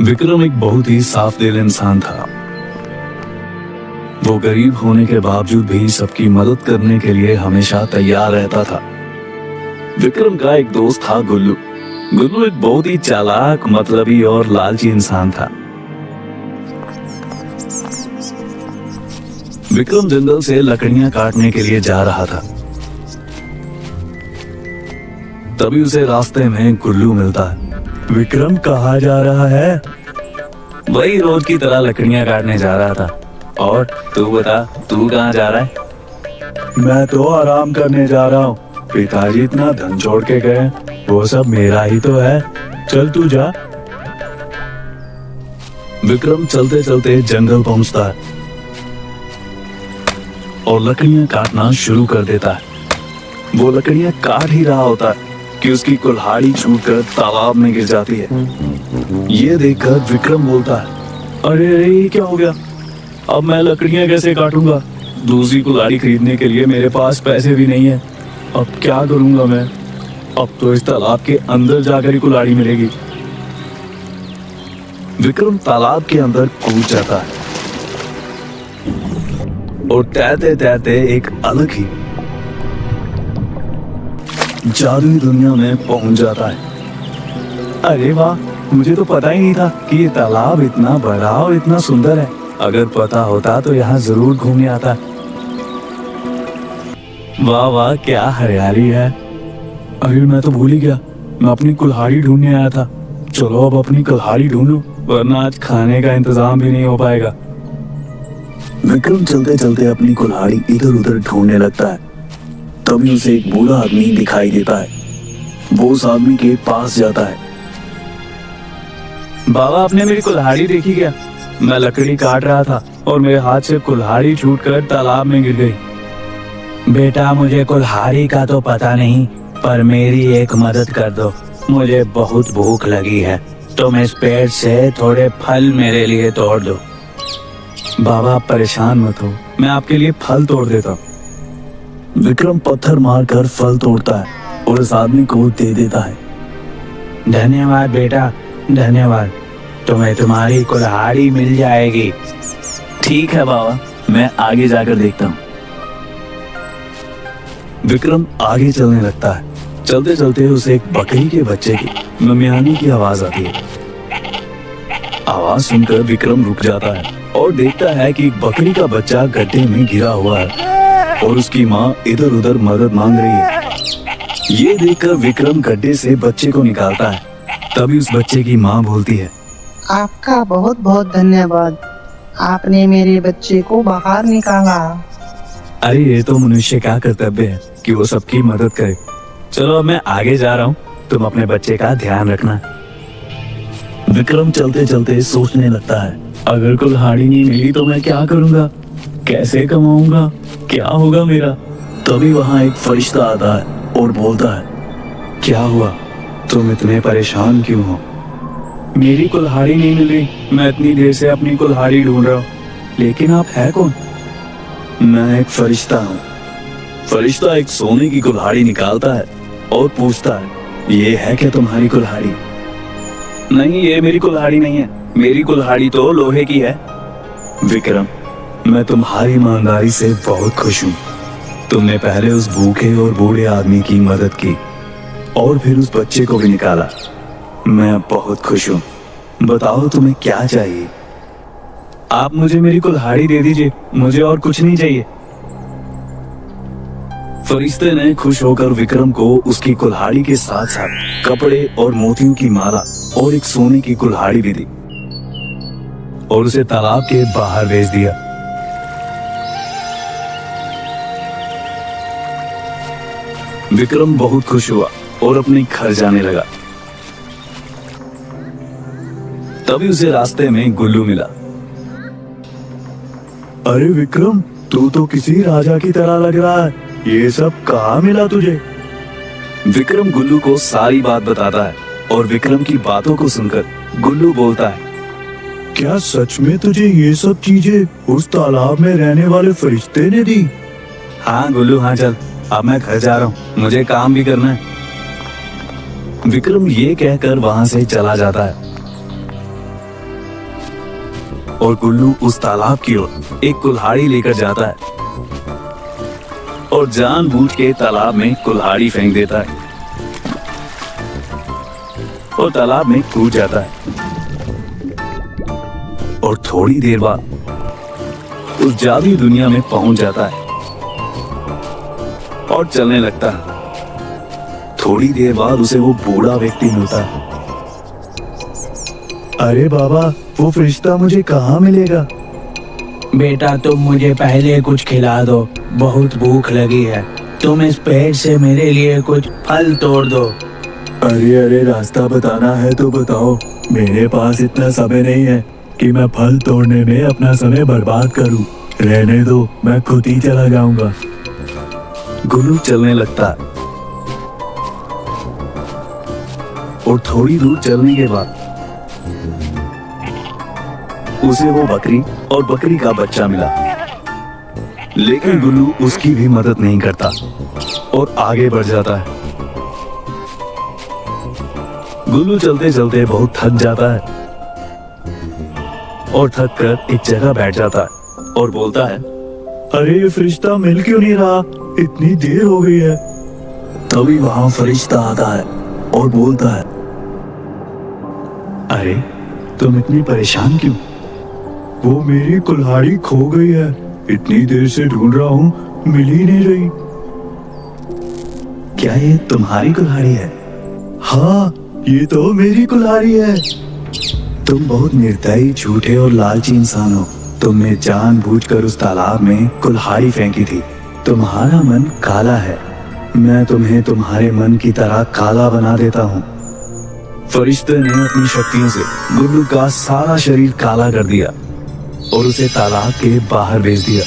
विक्रम एक बहुत ही साफ दिल इंसान था। वो गरीब होने के बावजूद भी सबकी मदद करने के लिए हमेशा तैयार रहता था। विक्रम का एक दोस्त था गुल्लू। गुल्लू एक बहुत ही चालाक, मतलबी और लालची इंसान था। विक्रम जंगल से लकड़ियां काटने के लिए जा रहा था। तभी उसे रास्ते में गुल्लू मिलता है। विक्रम कहाँ जा रहा है? वही रोज की तरह लकड़ियां काटने जा रहा था। और तू बता, तू कहाँ जा रहा है? मैं तो आराम करने जा रहा हूँ। पिताजी इतना धन छोड़ के गए, वो सब मेरा ही तो है। चल तू जा। विक्रम चलते चलते जंगल पहुंचता है और लकड़ियां काटना शुरू कर देता है। वो लकड़ियां काट ही रहा होता है कि उसकी कुल्हाड़ी छूटकर तालाब में गिर जाती है। ये देखकर विक्रम बोलता है, अरे अरे ये क्या हो गया? अब मैं लकड़ियां कैसे काटूंगा? दूसरी कुल्हाड़ी खरीदने के लिए मेरे पास पैसे भी नहीं है। अब क्या करूंगा मैं? अब तो इस तालाब के अंदर जाकर ही कुल्हाड़ी मिलेगी। विक्रम तालाब के अंदर कूद जाता है और तैरते तैरते एक अलग ही जादुई दुनिया में पहुंच जाता है। अरे वाह, मुझे तो पता ही नहीं था कि ये तालाब इतना बड़ा और इतना सुंदर है। अगर पता होता तो यहाँ जरूर घूमने आता। वाह वाह, क्या हरियाली है। अरे मैं तो भूल ही गया, मैं अपनी कुल्हाड़ी ढूंढने आया था। चलो अब अपनी कुल्हाड़ी ढूंढूं, वरना आज खाने का इंतजाम भी नहीं हो पाएगा। विक्रम चलते चलते अपनी कुल्हाड़ी इधर उधर ढूंढने लगता है। तभी उसे एक बूढ़ा आदमी दिखाई देता है। वो उस आदमी के पास जाता है। बाबा, आपने मेरी कुल्हाड़ी देखी क्या? मैं लकड़ी काट रहा था और मेरे हाथ से कुल्हाड़ी छूटकर तालाब में गिर गई। बेटा, मुझे कुल्हाड़ी का तो पता नहीं, पर मेरी एक मदद कर दो। मुझे बहुत भूख लगी है। तुम इस पेड़ से थोड़े फल मेरे लिए तोड़ दो। बाबा, आप परेशान मत हो, मैं आपके लिए फल तोड़ देता हूँ। विक्रम पत्थर मारकर फल तोड़ता है और उस आदमी को दे देता है। धन्यवाद बेटा, धन्यवाद। तुम्हें तुम्हारी कुल्हाड़ी मिल जाएगी। ठीक है बाबा, मैं आगे जाकर देखता हूँ। विक्रम आगे चलने लगता है। चलते चलते उसे एक बकरी के बच्चे की ममियाने की आवाज आती है। आवाज सुनकर विक्रम रुक जाता है और देखता है कि एक बकरी का बच्चा गड्ढे में गिरा हुआ है और उसकी माँ इधर उधर मदद मांग रही है। ये देखकर विक्रम गड्ढे से बच्चे को निकालता है। तभी उस बच्चे की माँ बोलती है, आपका बहुत बहुत धन्यवाद, आपने मेरे बच्चे को बाहर निकाला। अरे ये तो मनुष्य का कर्तव्य है कि वो सबकी मदद करे। चलो अब मैं आगे जा रहा हूँ, तुम अपने बच्चे का ध्यान रखना। विक्रम चलते चलते सोचने लगता है, अगर कुल्हाड़ी नहीं मिली तो मैं क्या करूँगा? कैसे कमाऊंगा? क्या होगा मेरा? तभी वहाँ एक फरिश्ता आता है और बोलता है, क्या हुआ? तुम इतने परेशान क्यों हो? मेरी कुल्हाड़ी नहीं मिल रही। मैं इतनी देर से अपनी कुल्हाड़ी ढूंढ रहा हूँ। लेकिन आप है कौन? मैं एक फरिश्ता हूँ। फरिश्ता एक सोने की कुल्हाड़ी निकालता है और पूछता है, ये है क्या तुम्हारी कुल्हाड़ी? नहीं, ये मेरी कुल्हाड़ी नहीं है। मेरी कुल्हाड़ी तो लोहे की है। विक्रम, मैं तुम्हारी ईमानदारी से बहुत खुश हूँ। तुमने पहले उस भूखे और बूढ़े आदमी की मदद की और फिर उस बच्चे को भी निकाला। मैं बहुत खुश हूँ। बताओ तुम्हें क्या चाहिए? आप मुझे मेरी कुल्हाड़ी दे दीजिए, मुझे और कुछ नहीं चाहिए। फरिश्ते ने खुश होकर विक्रम को उसकी कुल्हाड़ी के साथ साथ कपड़े और मोतियों की माला और एक सोने की कुल्हाड़ी भी दी और उसे तालाब के बाहर भेज दिया। विक्रम बहुत खुश हुआ और अपने घर जाने लगा। तभी उसे रास्ते में गुल्लू मिला। अरे विक्रम, तू तो किसी राजा की तरह लग रहा है। ये सब कहाँ मिला तुझे? विक्रम गुल्लू को सारी बात बताता है और विक्रम की बातों को सुनकर गुल्लू बोलता है, क्या सच में तुझे ये सब चीजें उस तालाब में रहने वाले फरिश्ते ने दी? हाँ गुल्लू, हाँ चल, अब मैं घर जा रहा हूँ, मुझे काम भी करना है। विक्रम ये कहकर वहां से चला जाता है। और गुल्लू उस तालाब की ओर एक कुल्हाड़ी लेकर जाता है और जानबूझ के तालाब में कुल्हाड़ी फेंक देता है और तालाब में कूद जाता है। और थोड़ी देर बाद उस जादुई दुनिया में पहुंच जाता है और चलने लगता है। थोड़ी देर बाद उसे वो बूढ़ा व्यक्ति मिलता है। अरे बाबा, वो फरिश्ता मुझे कहाँ मिलेगा? बेटा तुम मुझे पहले कुछ खिला दो, बहुत भूख लगी है। तुम इस पेड़ से मेरे लिए कुछ फल तोड़ दो। अरे अरे, रास्ता बताना है तो बताओ, मेरे पास इतना समय नहीं है कि मैं फल तोड़ने में अपना समय बर्बाद करूं। रहने दो, मैं खुद ही चला जाऊंगा। गुल्लू चलने लगता है और थोड़ी दूर चलने के बाद उसे वो बकरी और बकरी का बच्चा मिला। लेकिन गुल्लू उसकी भी मदद नहीं करता और आगे बढ़ जाता है। गुल्लू चलते चलते बहुत थक जाता है और थक कर एक जगह बैठ जाता है और बोलता है, अरे ये फरिश्ता मिल क्यों नहीं रहा? इतनी देर हो गई है। तभी वहां फरिश्ता आता है और बोलता है, अरे तुम इतनी परेशान क्यों? वो मेरी कुल्हाड़ी खो गई है, इतनी देर से ढूंढ रहा हूँ, मिल ही नहीं रही। क्या ये तुम्हारी कुल्हाड़ी है? हाँ, ये तो मेरी कुल्हाड़ी है। तुम बहुत निर्दयी, झूठे और लालची इंसान हो। तुमने जानबूझकर उस तालाब में कुल्हाड़ी फेंकी थी। तुम्हारा मन काला है, मैं तुम्हें तुम्हारे मन की तरह काला बना देता हूँ। फरिश्ते ने अपनी शक्तियों से गुल्लू का सारा शरीर काला कर दिया और उसे तालाब के बाहर भेज दिया।